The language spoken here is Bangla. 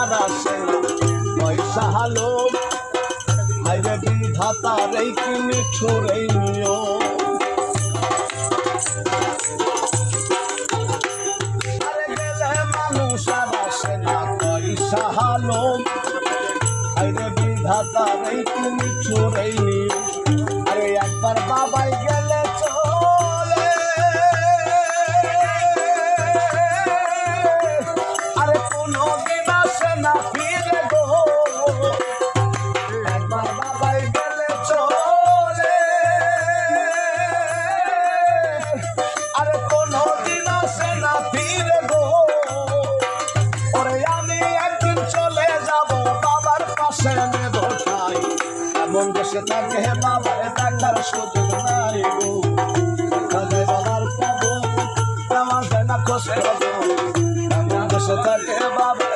আর আসে না পয়সা হালো হাইরে বিধাতার এই কি নিঠুর এই নিয়ম আরে গেলে মানুষ আর আসে না পয়সা হালো হাইরে বিধাতার এই কি নিঠুর এই নিয়ম আরে একবার বাবাই গেলে চলে আরে কোনো দিন আসে না ফিরে গো একবার বাবাই গেলে চলে আরে কোনো দিন আসে না ফিরে গো ওরে আমি একদিন চলে যাব বাবার পাশে নেব ঠাই এমন দেশে থাকে বাবার দেখার সুযোগ নাই গো কাজে বাবার পাবো আমার না খসে এমন দেশে থাকে বাবার